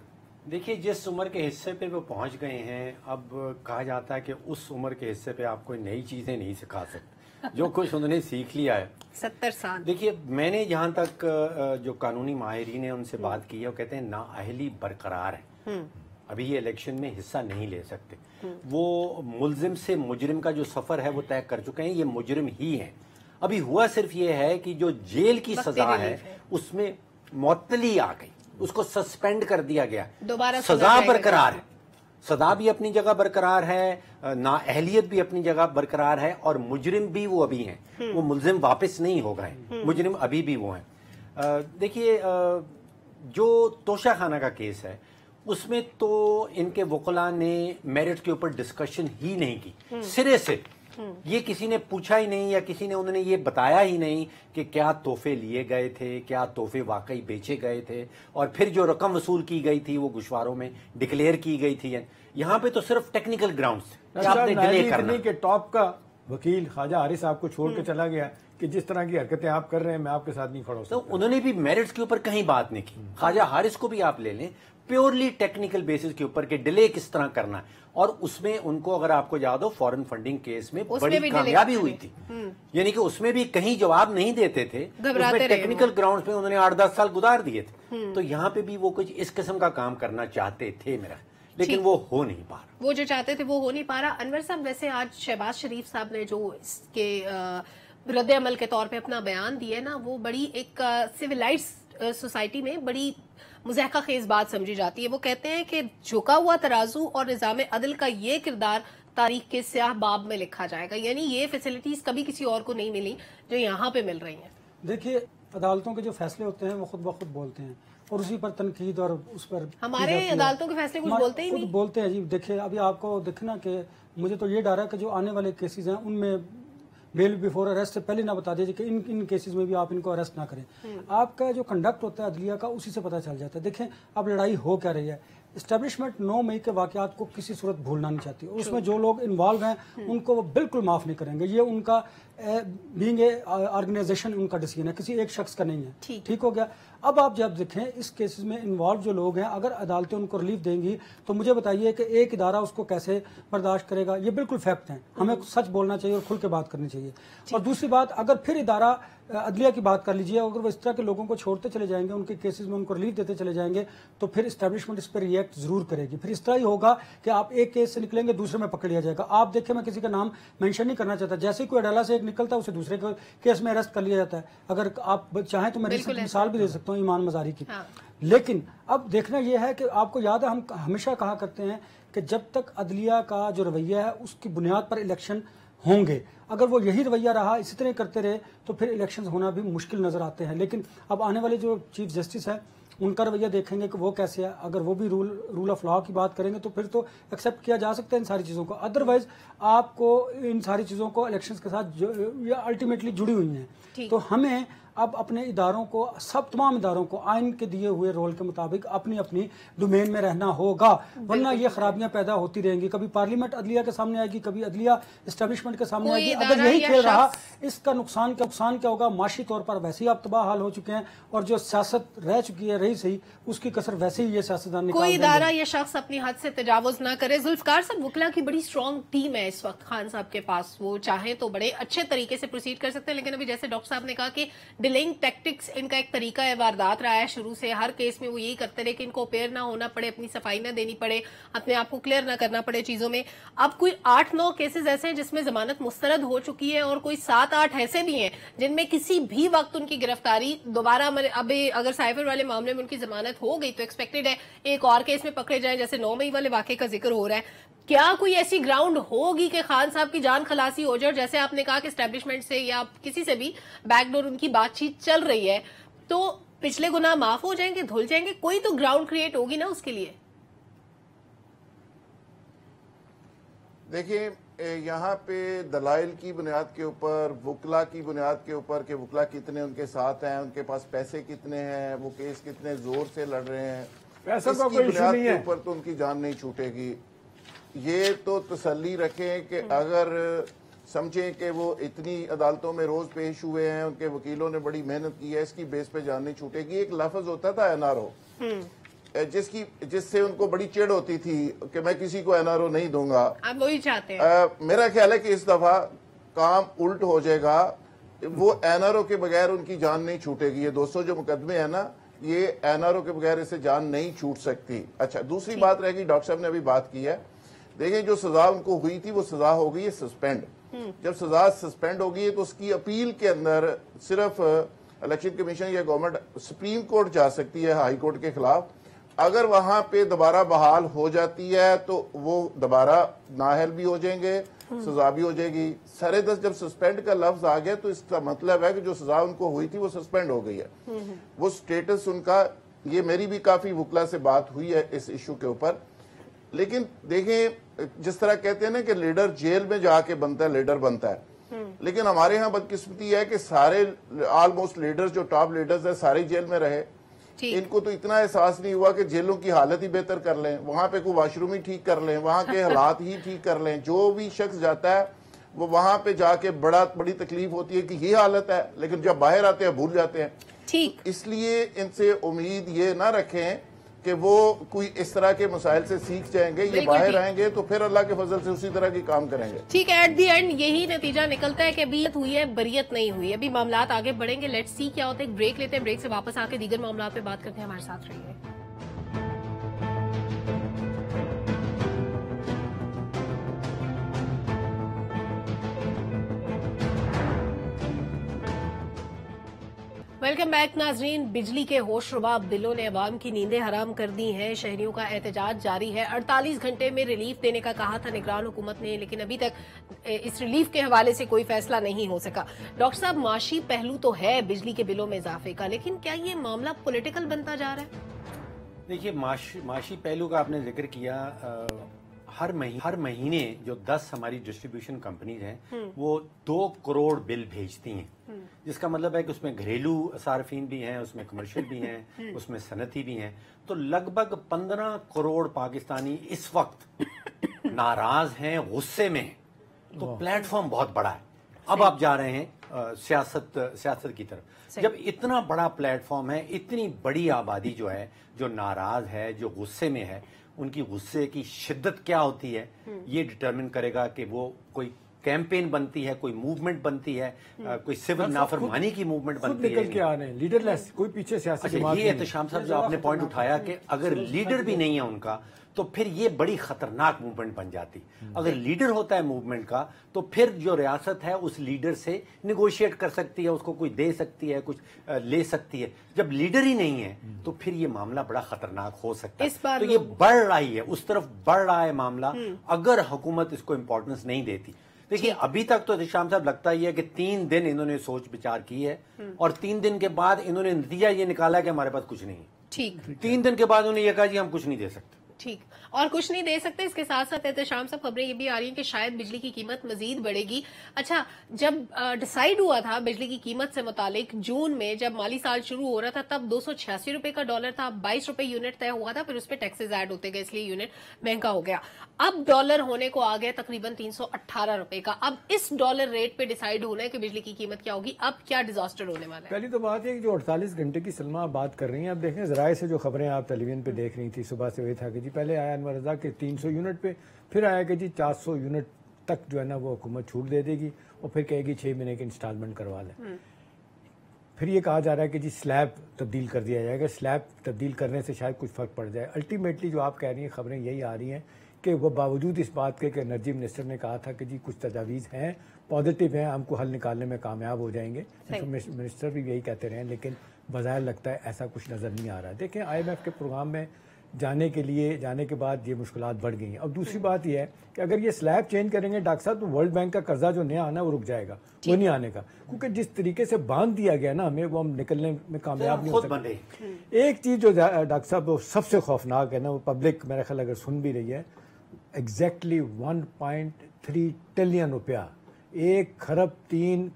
देखिए, जिस उम्र के हिस्से पे वो पहुंच गए हैं, अब कहा जाता है कि उस उम्र के हिस्से पे आप कोई नई चीजें नहीं सिखा सकते, जो कुछ उन्होंने सीख लिया है। 70 साल। देखिए, मैंने जहां तक जो कानूनी माहिरीन है उनसे बात की है, वो कहते हैं नाअहली बरकरार है, अभी ये इलेक्शन में हिस्सा नहीं ले सकते। वो मुलजिम से मुजरिम का जो सफर है वो तय कर चुके हैं, ये मुजरिम ही है। अभी हुआ सिर्फ ये है कि जो जेल की सजा है उसमें मुअत्तली आ गई, उसको सस्पेंड कर दिया गया, दोबारा सजा बरकरार है, सजा भी अपनी जगह बरकरार है, नाअहलियत भी अपनी जगह बरकरार है, और मुजरिम भी वो अभी हैं, वो मुलजिम वापस नहीं हो गए, मुजरिम अभी भी वो हैं। देखिए, जो तोशा खाना का केस है उसमें तो इनके वकला ने मेरिट के ऊपर डिस्कशन ही नहीं की, सिरे से ये किसी ने पूछा ही नहीं, या किसी ने उन्होंने ये बताया ही नहीं कि क्या तोहफे लिए गए थे, क्या तोहफे वाकई बेचे गए थे, और फिर जो रकम वसूल की गई थी वो गुशवारों में डिक्लेयर की गई थी। यहाँ पे तो सिर्फ टेक्निकल ग्राउंड्स आपने डिले करना। के टॉप का वकील ख्वाजा हारिस आपको छोड़ के चला गया कि जिस तरह की हरकतें आप कर रहे हैं मैं आपके साथ नहीं खड़ा हो सकता। तो उन्होंने भी मेरिट्स के ऊपर कहीं बात नहीं की। ख्वाजा हारिस को भी आप ले लें, प्योरली टेक्निकल बेसिस के ऊपर के डिले किस तरह करना है, और उसमें उनको, अगर आपको याद हो, फॉरेन फंडिंग केस में बड़ी कामयाबी हुई थी, यानी कि उसमें भी कहीं जवाब नहीं देते थे, उसमें टेक्निकल ग्राउंड पे उन्होंने 8-10 साल गुजार दिए थे। तो यहाँ पे भी वो कुछ इस किस्म का काम करना चाहते थे मेरा, लेकिन वो हो नहीं पा रहा। वो जो चाहते थे वो हो नहीं पा रहा। अनवर साहब, वैसे आज शहबाज शरीफ साहब ने जो इसके रद्द अमल के तौर पे अपना बयान दिया है ना, वो बड़ी एक सिविलाइज्ड सोसाइटी में बड़ी मुज़हका खेज बात समझी जाती है। वो कहते हैं कि झुका हुआ तराजू और निज़ाम अदल का ये किरदार तारीख के स्याह बाब में लिखा जाएगा, यानी ये फैसिलिटीज कभी किसी और को नहीं मिली जो यहाँ पे मिल रही हैं। देखिए, अदालतों के जो फैसले होते हैं वो खुद ब खुद बोलते हैं, और उसी पर तनकीद और उस पर हमारे अदालतों के फैसले कुछ बोलते ही नहीं। बोलते हैं जी। देखिए, अभी आपको देखना कि मुझे तो ये डर है कि जो आने वाले केसेस हैं उनमें बेल बिफोर अरेस्ट से पहले ना बता दीजिए कि इन केसेस में भी आप इनको अरेस्ट ना करें। आपका जो कंडक्ट होता है अदलिया का, उसी से पता चल जाता है। देखें, अब लड़ाई हो क्या रही है। इस्टेब्लिशमेंट 9 मई के वाकयात को किसी सूरत भूलना नहीं चाहती, और उसमें जो लोग इन्वॉल्व हैं उनको वो बिल्कुल माफ नहीं करेंगे। ये उनका बीइंग ए ऑर्गेनाइजेशन उनका डिसीजन है, किसी एक शख्स का नहीं है। ठीक हो गया। अब आप जब देखें इस केसेस में इन्वॉल्व जो लोग हैं, अगर अदालतें उनको रिलीफ देंगी तो मुझे बताइए कि एक इदारा उसको कैसे बर्दाश्त करेगा। ये बिल्कुल फैक्ट है, हमें सच बोलना चाहिए और खुल के बात करनी चाहिए। और दूसरी बात, अगर फिर इदारा अदलिया की बात कर लीजिए, अगर वो इस तरह के लोगों को छोड़ते चले जाएंगे, उनके केसेस में उनको रिलीफ देते चले जाएंगे, तो फिर इस्टेब्लिशमेंट इस पर रिएक्ट जरूर करेगी। फिर इस तरह ही होगा कि आप एक केस से निकलेंगे, दूसरे में पकड़ लिया जाएगा। आप देखें, मैं किसी का नाम मेंशन नहीं करना चाहता, जैसे कोई अडाला से एक निकलता है उसे दूसरे केस में अरेस्ट कर लिया जाता है। अगर आप चाहें तो मैं मिसाल भी दे सकता हूँ ईमान मजारी की। लेकिन अब देखना यह है कि आपको याद है, हम हमेशा कहा करते हैं कि जब तक अदलिया का जो रवैया है उसकी बुनियाद पर इलेक्शन होंगे, अगर वो यही रवैया रहा, इसी तरह करते रहे, तो फिर इलेक्शंस होना भी मुश्किल नजर आते हैं। लेकिन अब आने वाले जो चीफ जस्टिस है उनका रवैया देखेंगे कि वो कैसे है। अगर वो भी रूल ऑफ लॉ की बात करेंगे तो फिर तो एक्सेप्ट किया जा सकता है इन सारी चीज़ों को। अदरवाइज आपको इन सारी चीज़ों को इलेक्शंस के साथ अल्टीमेटली जुड़ी हुई हैं। तो हमें अब अपने इदारों को, सब तमाम इदारों को आइन के दिए हुए रोल के मुताबिक अपनी अपनी डोमेन में रहना होगा, वरना ये खराबियां पैदा होती रहेंगी। कभी पार्लियामेंट अदलिया के सामने आएगी, कभी अदलिया एस्टेब्लिशमेंट के सामने आएगी। अगर यही खेल रहा, इसका नुकसान क्या होगा? माशी तौर पर वैसे ही आप तबाह हाल हो चुके हैं, और जो सियासत रह चुकी है रही सही, उसकी कसर वैसे ही ये सियासतदान निकाल कोई इदारा या शख्स अपनी हद से तजावुज ना करे। जुल्फकार साहब, वकला की बड़ी स्ट्रॉन्ग टीम है इस वक्त खान साहब के पास, वो चाहें तो बड़े अच्छे तरीके से प्रोसीड कर सकते हैं, लेकिन अभी जैसे डॉक्टर साहब ने कहा कि डिलेइंग टैक्टिक्स इनका एक तरीका है, वारदात रहा है शुरू से, हर केस में वो यही करते रहे कि इनको अपेयर ना होना पड़े, अपनी सफाई ना देनी पड़े, अपने आप को क्लियर ना करना पड़े चीजों में। अब कोई 8-9 केसेस ऐसे हैं जिसमें जमानत मुस्तरद हो चुकी है और कोई 7-8 ऐसे भी हैं जिनमें किसी भी वक्त उनकी गिरफ्तारी दोबारा, अभी अगर साइफर वाले मामले में उनकी जमानत हो गई तो एक्सपेक्टेड है एक और केस में पकड़े जाए, जैसे 9 मई वाले वाकये का जिक्र हो रहा है। क्या कोई ऐसी ग्राउंड होगी कि खान साहब की जान खलासी हो जाए? और जैसे आपने कहा कि एस्टेब्लिशमेंट से या किसी से भी बैकडोर उनकी बातचीत चल रही है, तो पिछले गुनाह माफ हो जाएंगे, धुल जाएंगे? कोई तो ग्राउंड क्रिएट होगी ना उसके लिए। देखिए, यहाँ पे दलाइल की बुनियाद के ऊपर, वकला की बुनियाद के ऊपर कि वकला कितने उनके साथ हैं, उनके पास पैसे कितने हैं, वो केस कितने जोर से लड़ रहे हैं, पैसा का कोई इशू नहीं है, ऊपर तो उनकी जान नहीं छूटेगी। ये तो तसल्ली रखें कि अगर समझें कि वो इतनी अदालतों में रोज पेश हुए हैं, उनके वकीलों ने बड़ी मेहनत की है, इसकी बेस पे जान नहीं छूटेगी। एक लफ्ज होता था एनआरओ, जिससे उनको बड़ी चिढ़ होती थी कि मैं किसी को एनआरओ नहीं दूंगा। आप वही चाहते हैं। मेरा ख्याल है कि इस दफा काम उल्ट हो जाएगा, वो एनआरओ के बगैर उनकी जान नहीं छूटेगी। ये 200 जो मुकदमे है ना, ये एनआरओ के बगैर इससे जान नहीं छूट सकती। अच्छा, दूसरी बात रहेगी, डॉक्टर साहब ने अभी बात की है, देखिए जो सजा उनको हुई थी वो सजा हो गई है सस्पेंड। जब सजा सस्पेंड हो गई है तो उसकी अपील के अंदर सिर्फ इलेक्शन कमीशन या गवर्नमेंट सुप्रीम कोर्ट जा सकती है हाई कोर्ट के खिलाफ। अगर वहां पे दोबारा बहाल हो जाती है तो वो दोबारा नाअहल भी हो जाएंगे, सजा भी हो जाएगी। सरे दस जब सस्पेंड का लफ्ज आ गया तो इसका मतलब है कि जो सजा उनको हुई थी वो सस्पेंड हो गई है। वो स्टेटस उनका, ये मेरी भी काफी वकला से बात हुई है इस इशू के ऊपर। लेकिन देखें, जिस तरह कहते हैं ना कि लीडर जेल में जाके बनता है, लीडर बनता है, लेकिन हमारे यहाँ बदकिस्मती है कि सारे ऑलमोस्ट लीडर्स जो टॉप लीडर्स है सारे जेल में रहे। इनको तो इतना एहसास नहीं हुआ कि जेलों की हालत ही बेहतर कर लें, वहां पे कोई वॉशरूम ही ठीक कर लें, वहां के हालात ही ठीक कर लें। जो भी शख्स जाता है वो वहां पे जाके बड़ी तकलीफ होती है कि ये हालत है, लेकिन जब बाहर आते हैं भूल जाते हैं। ठीक, इसलिए इनसे उम्मीद ये ना रखें कि वो कोई इस तरह के मसाइल से सीख जाएंगे। ये बाहर आएंगे तो फिर अल्लाह के फजल से उसी तरह के काम करेंगे। ठीक है, एट दी एंड यही नतीजा निकलता है कि बरियत हुई है, बरियत नहीं हुई। अभी मामलात आगे बढ़ेंगे, लेट्स सी क्या होता है। एक ब्रेक लेते हैं, ब्रेक से वापस आके दीगर मामलात पे बात करते हैं। हमारे साथ रहिए। वेलकम बैक नाजरीन। बिजली के होशरुबा बिलों ने अवाम की नींदें हराम कर दी हैं। शहरियों का एहतजाज जारी है। 48 घंटे में रिलीफ देने का कहा था निगरान हुकूमत ने, लेकिन अभी तक इस रिलीफ के हवाले से कोई फैसला नहीं हो सका। डॉक्टर साहब, माशी पहलू तो है बिजली के बिलों में इजाफे का, लेकिन क्या ये मामला पॉलिटिकल बनता जा रहा है? देखिए, माशी पहलू का आपने जिक्र किया। हर महीने जो 10 हमारी डिस्ट्रीब्यूशन कंपनीज हैं वो 2 करोड़ बिल भेजती हैं, जिसका मतलब है कि उसमें घरेलू सार्फिन भी हैं, उसमें कमर्शियल भी हैं, उसमें सनती भी हैं। तो लगभग 15 करोड़ पाकिस्तानी इस वक्त नाराज हैं, गुस्से में हैं। तो प्लेटफॉर्म बहुत बड़ा है। अब आप जा रहे हैं सियासत की तरफ। जब इतना बड़ा प्लेटफॉर्म है, इतनी बड़ी आबादी जो है, जो नाराज है, जो गुस्से में है, उनकी गुस्से की शिद्दत क्या होती है ये डिटरमिन करेगा कि वो कोई कैंपेन बनती है, कोई मूवमेंट बनती है, कोई सिविल नाफरमानी की मूवमेंट बनती है। निकल के आ रहे हैं लीडरलेस, कोई पीछे सियासी जमात ये एहतशाम साहब जो आपने पॉइंट उठाया कि अगर लीडर भी नहीं है उनका तो फिर ये बड़ी खतरनाक मूवमेंट बन जाती। अगर लीडर होता है मूवमेंट का तो फिर जो रियासत है उस लीडर से निगोशिएट कर सकती है, उसको कोई दे सकती है, कुछ ले सकती है। जब लीडर ही नहीं है तो फिर ये मामला बड़ा खतरनाक हो सकता है। तो ये बढ़ रही है, उस तरफ बढ़ रहा है मामला, अगर हुकूमत इसको इंपॉर्टेंस नहीं देती। देखिए, अभी तक तो एहतशाम साहब लगता ही है कि 3 दिन इन्होंने सोच विचार की है और 3 दिन के बाद इन्होंने नतीजा ये निकाला है कि हमारे पास कुछ नहीं है। ठीक, 3 दिन के बाद उन्होंने ये कहा जी हम कुछ नहीं दे सकते। ठीक, और कुछ नहीं दे सकते। इसके साथ साथ एहतशाम साहब खबरें ये भी आ रही हैं कि शायद बिजली की कीमत मजीद बढ़ेगी। अच्छा, जब डिसाइड हुआ था बिजली की कीमत से मुतालिक जून में, जब माली साल शुरू हो रहा था, तब 286 रुपए का डॉलर था, 22 रुपए यूनिट तय हुआ था, फिर उस पर टैक्सेस ऐड होते गए, इसलिए यूनिट महंगा हो गया। अब डॉलर होने को आ गया तकरीबन 318 रुपए का। अब इस डॉलर रेट पे डिसाइड होना है कि बिजली की कीमत क्या होगी। अब क्या डिजास्टर होने वाला है? पहली तो बात है कि जो 48 घंटे की सलमा बात कर रही हैं, अब देखें जराए से जो खबरें आप टेलीविजन पे देख रही थी सुबह से, वही था कि जी पहले आया अनवर रजा के 300 यूनिट पे, फिर आया कि जी 400 यूनिट तक जो है ना वो हुकूमत छूट दे देगी और फिर कहेगी 6 महीने की इंस्टॉलमेंट करवा लें। फिर ये कहा जा रहा है कि जी स्लैब तब्दील कर दिया जाएगा, स्लैब तब्दील करने से शायद कुछ फ़र्क पड़ जाए। अल्टीमेटली जो आप कह रही हैं खबरें यही आ रही हैं कि वो बावजूद इस बात के कि एनर्जी मिनिस्टर ने कहा था कि जी कुछ तजावीज़ हैं, पॉजिटिव हैं, हमको हल निकालने में कामयाब हो जाएंगे, मिनिस्टर भी यही कहते रहे हैं, लेकिन बज़ाहिर लगता है ऐसा कुछ नज़र नहीं आ रहा है। देखें IMF के प्रोग्राम में जाने के बाद ये मुश्किलात बढ़ गई हैं। अब दूसरी बात यह है कि अगर ये स्लैब चेंज करेंगे डॉक्टर साहब, तो वर्ल्ड बैंक का कर्जा जो नया आना है वो रुक जाएगा, वो नहीं आने का, क्योंकि जिस तरीके से बांध दिया गया ना हमें, वो हम निकलने में कामयाब नहीं हो सकते। एक चीज़ जो डॉक्टर साहब वो सबसे खौफनाक है ना, वो पब्लिक मेरा ख्याल अगर सुन भी रही है, एग्जैक्टली 1.3 ट्रिलियन रुपया, 1 खरब 3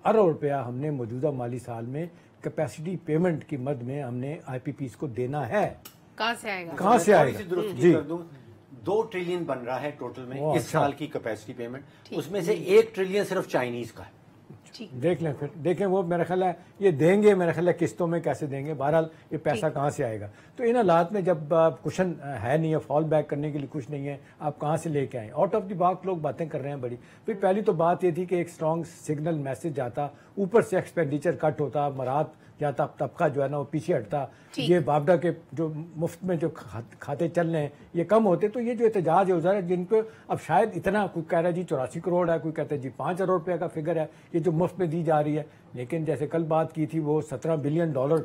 अरब रुपया हमने मौजूदा माली साल में कैपेसिटी पेमेंट की मद में हमने IPPs को देना है। कहाँ से आएगा? कहाँ से आएगा? जी, 2 ट्रिलियन बन रहा है टोटल में इस साल की कैपेसिटी पेमेंट, उसमें से 1 ट्रिलियन सिर्फ चाइनीज का है। देख लें, फिर देखें, वो मेरा ख्याल है ये देंगे, मेरा ख्याल है किस्तों में कैसे देंगे, बहरहाल ये पैसा कहाँ से आएगा। तो इन हालात में जब कुशन है नहीं है, फॉल बैक करने के लिए कुछ नहीं है, आप कहाँ से लेके आए? आउट ऑफ द बॉक्स लोग बातें कर रहे हैं बड़ी। फिर पहली तो बात ये थी कि एक स्ट्रॉन्ग सिग्नल मैसेज जाता, ऊपर से एक्सपेंडिचर कट होता, मरात जाता, तबका जो है ना वो पीछे हटता, ये बाबडा के जो मुफ्त में जो खाते चल रहे हैं ये कम होते, तो ये जो एहतजाज है उधर जिनको अब शायद इतना, कोई कह रहा है जी 84 करोड़ है, कोई कहता है जी 5 अरब रुपये का फिगर है ये जो मुफ्त में दी जा रही है, लेकिन जैसे कल बात की थी वो $17 बिलियन वर्ल्ड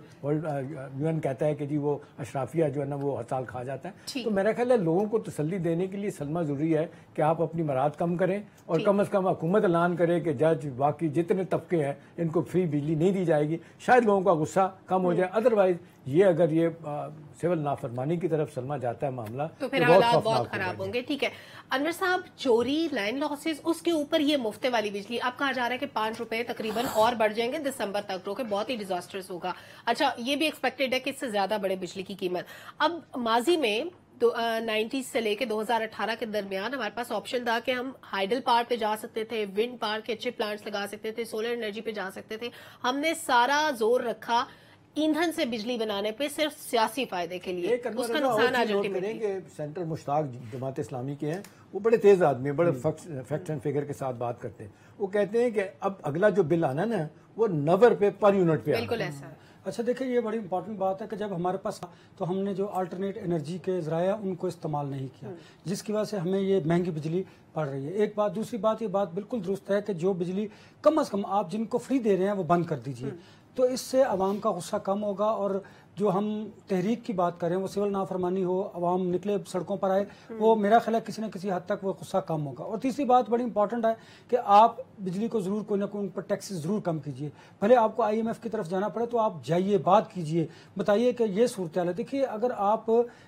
UN कहता है कि जी वो अशराफिया जो है ना वो हर साल खा जाता है। तो मेरा ख्याल है लोगों को तसल्ली देने के लिए सलमा जरूरी है कि आप अपनी मराद कम करें और कम से कम हुकूमत ऐलान करे कि जज बाकी जितने तबके हैं इनको फ्री बिजली नहीं दी जाएगी, शायद लोगों का गुस्सा कम हो जाए। अदरवाइज ये अगर ये सिविल नाफरमानी की तरफ सलमा जाता है मामला तो फिर हालात बहुत खराब होंगे। ठीक है अनवर साहब, चोरी, लाइन लॉसेस, उसके ऊपर ये मुफ्ते वाली बिजली, अब कहा जा रहा है कि 5 रुपए तकरीबन और बढ़ जाएंगे दिसंबर तक, रोके बहुत ही डिजास्टर्स होगा। अच्छा, ये भी एक्सपेक्टेड है कि इससे ज्यादा बढ़े बिजली की कीमत। अब माजी में 90 से लेके 2018 के दरमियान हमारे पास ऑप्शन था कि हम हाइडल पावर पे जा सकते थे, विंड पावर के अच्छे प्लांट्स लगा सकते थे, सोलर एनर्जी पे जा सकते थे। हमने सारा जोर रखा ईंधन से बिजली बनाने पे सिर्फ सियासी फायदे के लिए। उसका नुकसान आज सेंटर मुश्ताक जमात इस्लामी के हैं, वो बड़े तेज आदमी है, बड़े फैक्ट एंड फिगर के साथ बात करते हैं। वो कहते हैं कि अब अगला जो बिल आना ना वो 90 रुपए पर यूनिट पे। बिल्कुल ऐसा है। अच्छा देखिए, ये बड़ी इंपॉर्टेंट बात है कि जब हमारे पास तो हमने जो अल्टरनेट एनर्जी के ज़राया उनको इस्तेमाल नहीं किया, जिसकी वजह से हमें ये महंगी बिजली पड़ रही है। एक बात, दूसरी बात, ये बात बिल्कुल दुरुस्त है कि जो बिजली कम से कम आप जिनको फ्री दे रहे हैं वो बंद कर दीजिए, तो इससे आवाम का गुस्सा कम होगा। और जो हम तहरीक की बात करें, वो सिविल नाफरमानी हो, आवाम निकले सड़कों पर आए, वो मेरा ख्याल है किसी न किसी हद तक वो गुस्सा कम होगा। और तीसरी बात बड़ी इंपॉर्टेंट है कि आप बिजली को ज़रूर कोई ना कोई उन पर टैक्सेस ज़रूर कम कीजिए। भले आपको IMF की तरफ जाना पड़े तो आप जाइए, बात कीजिए, बताइए कि ये सूरत हाल है। देखिए, अगर आप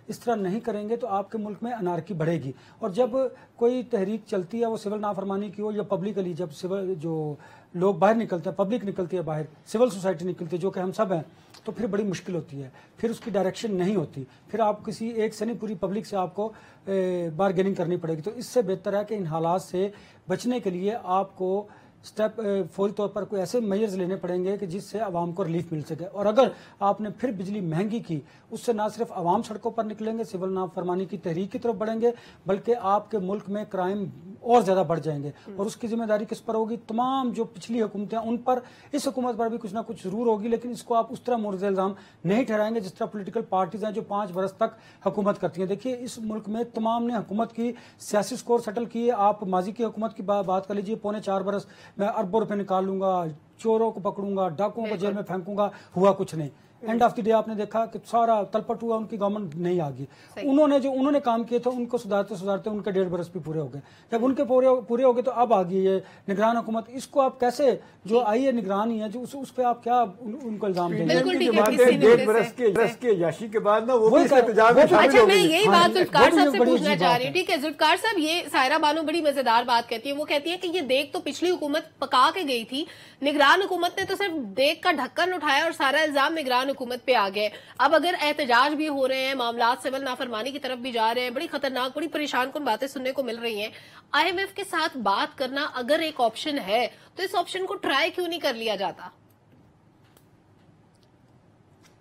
इस तरह नहीं करेंगे तो आपके मुल्क में अनारकी बढ़ेगी। और जब कोई तहरीक चलती है, वो सिविल नाफरमानी की हो या पब्लिकली, जब सिविल जो लोग बाहर निकलते हैं, पब्लिक निकलती है बाहर, सिविल सोसाइटी निकलती है, जो कि हम सब हैं, तो फिर बड़ी मुश्किल होती है, फिर उसकी डायरेक्शन नहीं होती, फिर आप किसी एक से नहीं पूरी पब्लिक से आपको बारगेनिंग करनी पड़ेगी। तो इससे बेहतर है कि इन हालात से बचने के लिए आपको स्टेप फौरी तौर पर कोई ऐसे मेजर्स लेने पड़ेंगे कि जिससे आवाम को रिलीफ मिल सके। और अगर आपने फिर बिजली महंगी की, उससे ना सिर्फ आवाम सड़कों पर निकलेंगे, सिविल नाफरमानी की तहरीक की तरफ बढ़ेंगे, बल्कि आपके मुल्क में क्राइम और ज़्यादा बढ़ जाएंगे। और उसकी जिम्मेदारी किस पर होगी? तमाम जो पिछली हुकूमतें उन पर, इस हुकूमत पर भी कुछ ना कुछ ज़रूर होगी, लेकिन इसको आप उस तरह मुर्ज़ इल्ज़ाम नहीं ठहराएंगे जिस तरह पोलिटिकल पार्टीज़ हैं जो 5 बरस तक हुकूमत करती हैं। देखिए, इस मुल्क में तमाम ने हुकूमत की सियासी स्कोर सेटल किए। आप माजी की हुकूमत की बात कर लीजिए, 4.25 बरस में अरबों रुपये निकालूंगा, चोरों को पकड़ूंगा, डाकुओं को जेल में फेंकूंगा, हुआ कुछ नहीं। एंड ऑफ द डे आपने देखा कि सारा तलपट हुआ, उनकी गवर्नमेंट नहीं आ गई। उन्होंने काम किए थे, उनको सुधारते सुधारते उनके 1.5 बरस भी पूरे हो गए। जब उनके पूरे हो गए तो अब आ गई ये निगरान हुकूमत। इसको आप कैसे, जो आई है निगरान ही है, जो उस पर आप क्या उनको इल्जाम देंगे? 1.5 बरस के याशी के बाद ना वो भी एहतजाज में शामिल अच्छा, हो मैं गई। यही बात जुल्फकार साहब से पूछना चाह रही हूँ। ठीक है जुल्फकार साहब, ये सायरा बानो बड़ी मजेदार बात कहती है। वो कहती है कि ये देख तो पिछली हुकूमत पका के गई थी, निगरान हुकूमत ने तो सिर्फ देख का ढक्कन उठाया और सारा इल्जाम निगरान हुकूमत पे आ गए। अब अगर एहतजाज भी हो रहे हैं, मामला सिविल नाफरमानी की तरफ भी जा रहे हैं, बड़ी खतरनाक, बड़ी परेशान कुन बातें सुनने को मिल रही हैं। IMF के साथ बात करना अगर एक ऑप्शन है तो इस ऑप्शन को ट्राई क्यों नहीं कर लिया जाता?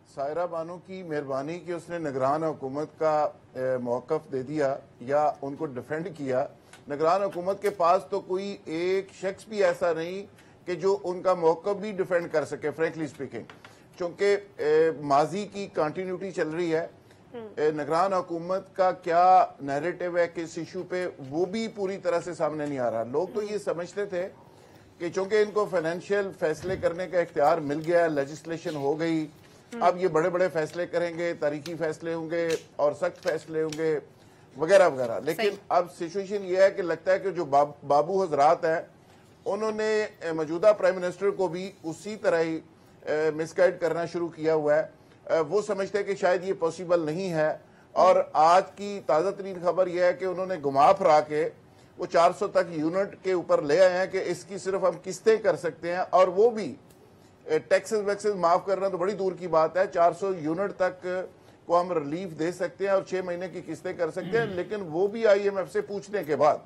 सायरा बानो की मेहरबानी कि उसने निगरान हुकूमत का मौक़िफ़ दे दिया या उनको डिफेंड किया। निगरान हुकूमत के पास तो कोई एक शख्स भी ऐसा नहीं कि जो उनका मौका भी डिफेंड कर सके, फ्रेंकली स्पीकिंग, क्योंकि माजी की कंटिन्यूटी चल रही है। निगरान हुकूमत का क्या नैरेटिव है कि इस इशू पे, वो भी पूरी तरह से सामने नहीं आ रहा। लोग तो ये समझते थे कि चूंकि इनको फाइनेंशियल फैसले करने का इख्तियार मिल गया, लेजिस्लेशन हो गई, अब ये बड़े बड़े फैसले करेंगे, तारीखी फैसले होंगे और सख्त फैसले होंगे वगैरह वगैरह। लेकिन अब सिचुएशन ये है कि लगता है कि जो बाबू हजरात हैं उन्होंने मौजूदा प्राइम मिनिस्टर को भी उसी तरह ही मिसगाइड करना शुरू किया हुआ है। वो समझते हैं कि शायद ये पॉसिबल नहीं है। और आज की ताज़ा तरीन खबर यह है कि उन्होंने घुमा फिरा के वो 400 तक यूनिट के ऊपर ले आए हैं कि इसकी सिर्फ हम किस्तें कर सकते हैं, और वो भी टैक्सेस वैक्सेस माफ करना तो बड़ी दूर की बात है। 400 यूनिट तक को हम रिलीफ दे सकते हैं और 6 महीने की किस्तें कर सकते हैं, लेकिन वो भी IMF से पूछने के बाद।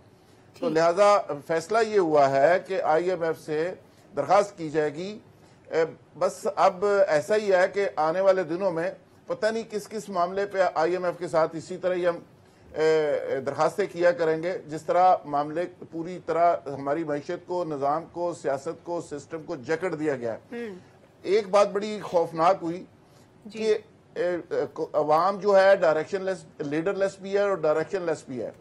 तो लिहाजा फैसला ये हुआ है कि IMF से दरखास्त की जाएगी। बस अब ऐसा ही है कि आने वाले दिनों में पता नहीं किस किस मामले पे IMF के साथ इसी तरह ही हम दरखास्तें किया करेंगे, जिस तरह मामले पूरी तरह हमारी मैशत को, निज़ाम को, सियासत को, सिस्टम को जकड़ दिया गया है। एक बात बड़ी खौफनाक हुई कि अवाम जो है डायरेक्शनलेस, लीडरलेस भी है और डायरेक्शनलेस भी है।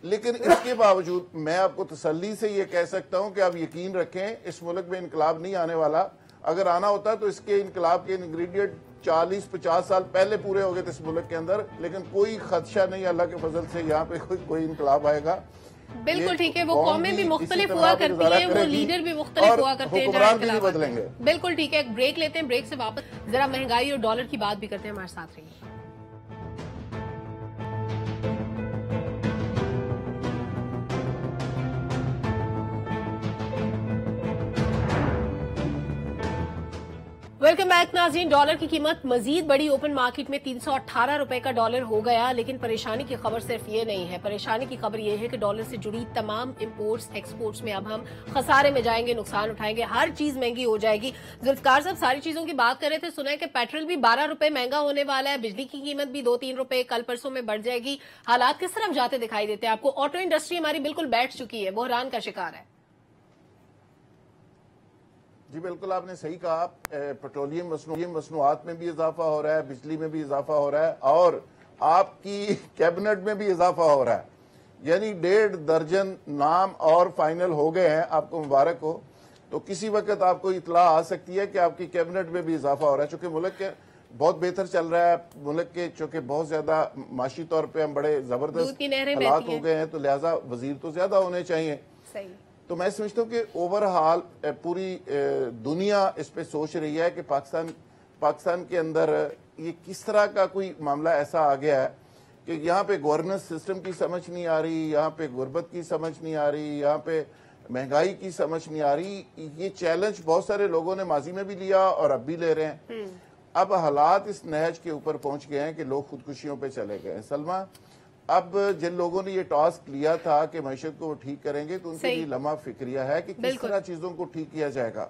लेकिन इसके बावजूद मैं आपको तसल्ली से ये कह सकता हूं कि आप यकीन रखें, इस मुल्क में इनकलाब नहीं आने वाला। अगर आना होता तो इसके इनकलाब के इंग्रेडिएंट 40-50 साल पहले पूरे हो गए थे इस मुल्क के अंदर। लेकिन कोई खदशा नहीं अल्लाह के फजल से यहाँ पे कोई इनकलाब आएगा। बिल्कुल ठीक है, वो कौमें भी मुख्तलिफ हुआ करती है, वो लीडर भी मुख्तलिफ हुआ करते हैं, हुक्मरान भी बदलेंगे। बिल्कुल ठीक है, ब्रेक लेते हैं, ब्रेक से वापस जरा महंगाई और डॉलर की बात भी करते हैं। हमारे साथ रहिए। वेलकम बैक नाज़रीन। डॉलर की कीमत मजीद बड़ी। ओपन मार्केट में 318 रुपए का डॉलर हो गया। लेकिन परेशानी की खबर सिर्फ ये नहीं है, परेशानी की खबर ये है कि डॉलर से जुड़ी तमाम इंपोर्ट्स एक्सपोर्ट्स में अब हम खसारे में जाएंगे, नुकसान उठाएंगे, हर चीज महंगी हो जाएगी। जुल्फकार साहब सारी चीजों की बात कर रहे थे, सुना है कि पेट्रोल भी 12 रुपए महंगा होने वाला है, बिजली की कीमत भी 2-3 रुपए कल परसों में बढ़ जाएगी। हालात किस तरफ जाते दिखाई देते हैं आपको? ऑटो इंडस्ट्री हमारी बिल्कुल बैठ चुकी है, बहरान का शिकार है। जी बिल्कुल, आपने सही कहा। पेट्रोलियम मसनूआत में भी इजाफा हो रहा है, बिजली में भी इजाफा हो रहा है, और आपकी कैबिनेट में भी इजाफा हो रहा है। यानी 1.5 दर्जन नाम और फाइनल हो गए हैं, आपको मुबारक हो। तो किसी वक्त आपको इतला आ सकती है कि आपकी कैबिनेट में भी इजाफा हो रहा है, चूंकि मुल्क के बहुत बेहतर चल रहा है। मुल्क के चूंकि बहुत ज्यादा माशी तौर पर हम बड़े जबरदस्त हालात हो गए हैं, तो लिहाजा वजीर तो ज्यादा होने चाहिए। सही। तो मैं समझता हूँ कि ओवरऑल पूरी दुनिया इस पे सोच रही है कि पाकिस्तान के अंदर ये किस तरह का कोई मामला ऐसा आ गया है कि यहाँ पे गवर्नेंस सिस्टम की समझ नहीं आ रही, यहाँ पे गुर्बत की समझ नहीं आ रही, यहाँ पे महंगाई की समझ नहीं आ रही। ये चैलेंज बहुत सारे लोगों ने माजी में भी लिया और अब भी ले रहे हैं। अब हालात इस नहज के ऊपर पहुंच गए हैं कि लोग खुदकुशियों पे चले गए हैं। सलमा, अब जिन लोगों ने ये टास्क लिया था कि मैशत को वो ठीक करेंगे, तो उनके लिए लम्हा फिक्रिया है कि किस तरह चीजों को ठीक किया जाएगा।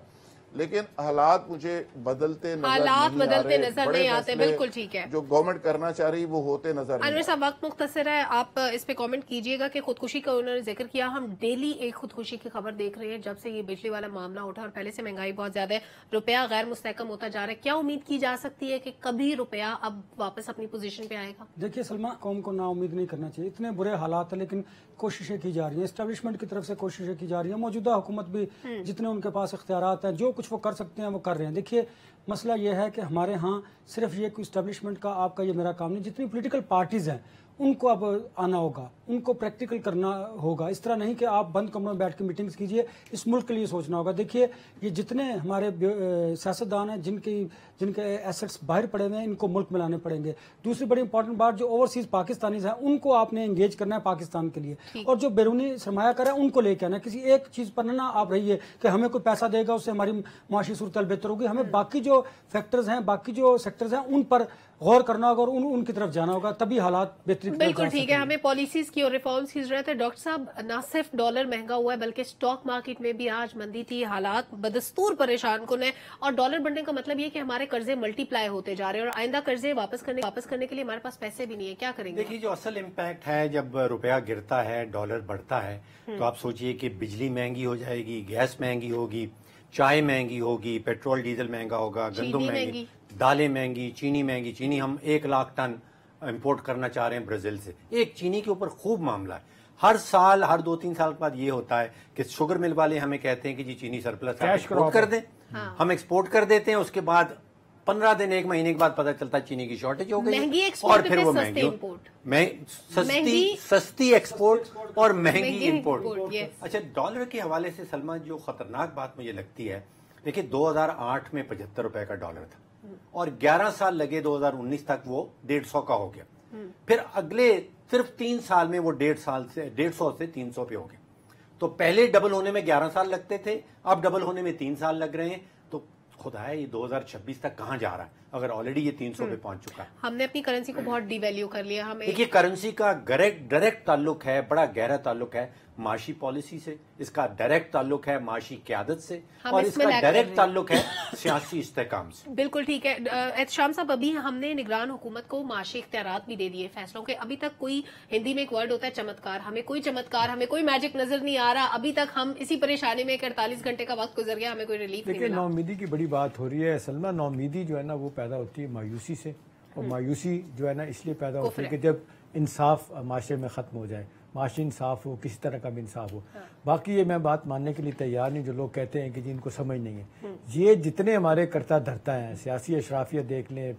लेकिन हालात मुझे बदलते नजर नहीं आते। बिल्कुल ठीक है, जो गवर्नमेंट करना चाह रही वो होते नजर नहीं। अनवर साहब, वक्त मुख्तसर है, आप इस पे कमेंट कीजिएगा कि खुदकुशी का उन्होंने जिक्र किया। हम डेली एक खुदकुशी की खबर देख रहे हैं जब से ये बिजली वाला मामला उठा, और पहले से महंगाई बहुत ज्यादा है, रुपया गैर मुस्तहकम होता जा रहा है। क्या उम्मीद की जा सकती है कि कभी रुपया अब वापस अपनी पोजीशन पे आएगा? देखिए सलमा, कौम को ना उम्मीद नहीं करना चाहिए। इतने बुरे हालात है, लेकिन कोशिशें की जा रही हैं, एस्टेब्लिशमेंट की तरफ से कोशिशें की जा रही है। मौजूदा हुकूमत भी जितने उनके पास इख्तियारात हैं, जो कुछ वो कर सकते हैं वो कर रहे हैं। देखिए, मसला यह है कि हमारे यहाँ सिर्फ ये कोई इस्टेब्लिशमेंट का आपका ये मेरा काम नहीं, जितनी पॉलिटिकल पार्टीज हैं उनको अब आना होगा, उनको प्रैक्टिकल करना होगा। इस तरह नहीं कि आप बंद कमरों में बैठ के मीटिंग्स कीजिए, इस मुल्क के लिए सोचना होगा। देखिए, ये जितने हमारे सियासतदान हैं जिनके एसेट्स बाहर पड़े हुए हैं, इनको मुल्क में लाने पड़ेंगे। दूसरी बड़ी इंपॉर्टेंट बात, जो ओवरसीज पाकिस्तानीज हैं उनको आपने एंगेज करना है पाकिस्तान के लिए, और जो बैरूनी सरमायाकार है उनको लेके आना। किसी एक चीज़ पर ना आप रहिए कि हमें कोई पैसा देगा उससे हमारी माशी सूरत बेहतर होगी। हमें बाकी जो फैक्टर्स हैं, बाकी जो सेक्टर्स हैं, उन पर गौर करना होगा और उनकी तरफ जाना होगा, तभी हालात बेहतरी की तरफ बिल्कुल जा ठीक है। सकेंगे। हमें पॉलिसीज की और रिफॉर्म्स की जरूरत है। डॉक्टर साहब, न सिर्फ डॉलर महंगा हुआ है बल्कि स्टॉक मार्केट में भी आज मंदी थी, हालात बदस्तूर परेशान कुन है, और डॉलर बढ़ने का मतलब ये कि हमारे कर्जे मल्टीप्लाई होते जा रहे हैं और आइंदा कर्जे वापस करने के लिए हमारे पास पैसे भी नहीं है। क्या करेंगे? देखिए, जो असल इम्पैक्ट है जब रुपया गिरता है, डॉलर बढ़ता है, तो आप सोचिए कि बिजली महंगी हो जाएगी, गैस महंगी होगी, चाय महंगी होगी, पेट्रोल डीजल महंगा होगा, गंदम महंगी, दालें महंगी, चीनी महंगी। चीनी हम 1 लाख टन इंपोर्ट करना चाह रहे हैं ब्राजील से। एक चीनी के ऊपर खूब मामला है। हर साल, हर 2-3 साल के बाद ये होता है कि शुगर मिल वाले हमें कहते हैं कि जी चीनी सरप्लस है, एक्सपोर्ट कर दें। हम एक्सपोर्ट कर देते हैं, उसके बाद 15 दिन 1 महीने के बाद पता चलता है चीनी की शॉर्टेज हो गई, और फिर वो सस्ती एक्सपोर्ट और महंगी इंपोर्ट। अच्छा, डॉलर के हवाले से सलमा जो खतरनाक बात मुझे लगती है, देखिए 2008 में 75 रुपए का डॉलर था और 11 साल लगे 2019 तक वो 150 का हो गया। फिर अगले सिर्फ 3 साल में वो 150 से 300 पे हो गया। तो पहले डबल होने में 11 साल लगते थे, अब डबल होने में 3 साल लग रहे हैं। तो खुदा है, ये 2026 तक कहां जा रहा है अगर ऑलरेडी ये 300 पे पहुंच चुका है। हमने अपनी करेंसी को बहुत डिवैल्यू कर लिया। हमें देखिए, करेंसी का डायरेक्ट ताल्लुक है, बड़ा गहरा ताल्लुक है माशी पॉलिसी से, इसका डायरेक्ट ताल्लुक है माशी क़यादत से, और इसका डायरेक्ट ताल्लुक है सियासी इस्तेहकाम से। बिल्कुल ठीक है। एहतशाम साहब, अभी हमने निगरान हुकूमत को माशी इख्तियारात भी दे दिए फैसलों के। अभी तक कोई, हिंदी में एक वर्ड होता है चमत्कार, हमें कोई चमत्कार, हमें कोई मैजिक नजर नहीं आ रहा। अभी तक हम इसी परेशानी में 48 घंटे का वक्त गुजर गया, हमें कोई रिलीफ नहीं देखिए, मिला। नौमीदी की बड़ी बात हो रही है सलमा। नौमीदी जो है ना वो पैदा होती है मायूसी से, और मायूसी जो है ना इसलिए पैदा होती है कि जब इंसाफ माशरे में ख़त्म हो जाए, माशी इंसाफ हो, किसी तरह का भी इंसाफ हो। बाकी ये मैं बात मानने के लिए तैयार नहीं जो लोग कहते हैं कि जी इनको समझ नहीं है। ये जितने हमारे कर्ता धरता हैं, सियासी अशराफियत देख लें,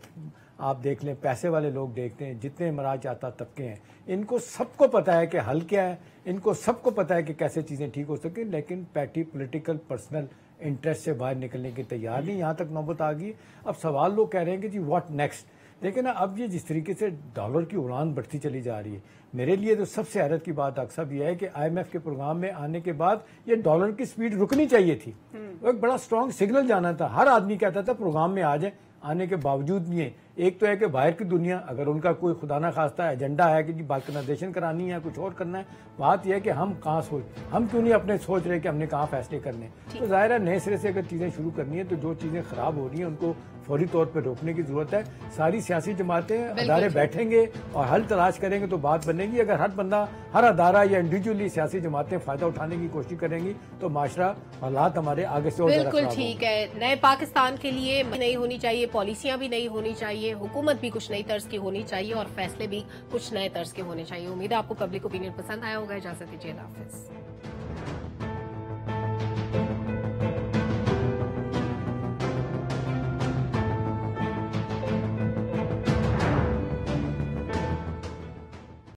आप देख लें, पैसे वाले लोग देखते हैं, जितने मराज आता तबके हैं, इनको सबको पता है कि हल क्या है, इनको सबको पता है कि कैसे चीज़ें ठीक हो सकें, लेकिन पैटी पॉलिटिकल पर्सनल इंटरेस्ट से बाहर निकलने की तैयार नहीं। यहाँ तक नौबत आ गई। अब सवाल लोग कह रहे हैं कि जी व्हाट नेक्स्ट। देखिए ना, अब ये जिस तरीके से डॉलर की उड़ान बढ़ती चली जा रही है, मेरे लिए तो सबसे हैरत की बात अक्सर यह है कि IMF के प्रोग्राम में आने के बाद ये डॉलर की स्पीड रुकनी चाहिए थी। वो एक बड़ा स्ट्रॉन्ग सिग्नल जाना था। हर आदमी कहता था प्रोग्राम में आ जाए, आने के बावजूद नहीं है। एक तो है कि बाहर की दुनिया, अगर उनका कोई खुदा ना खास्ता एजेंडा है कि जी बाल्कनाइजेशन करानी है, कुछ और करना है, बात यह है कि हम कहाँ हम क्यों नहीं अपने सोच रहे कि हमने कहाँ फैसले करने। तो जाहिर है नए सिरे से अगर चीज़ें शुरू करनी है तो जो चीज़ें खराब हो रही हैं उनको फौरी तौर पर रोकने की जरूरत है। सारी सियासी जमातें, अदारे बैठेंगे और हल तलाश करेंगे तो बात बनेगी। अगर हर अदारा या इंडिविजुअली सियासी जमातें फायदा उठाने की कोशिश करेंगी तो माशरा हालात हमारे आगे से और बिल्कुल ठीक है। नए पाकिस्तान के लिए नहीं होनी चाहिए, पॉलिसियां भी नहीं होनी चाहिए, हुकूमत भी कुछ नई तर्ज की होनी चाहिए और फैसले भी कुछ नए तर्ज के होने चाहिए। उम्मीद है आपको पब्लिक ओपिनियन पसंद आया होगा। इजाजत दीजिए, अल्लाह हाफिज।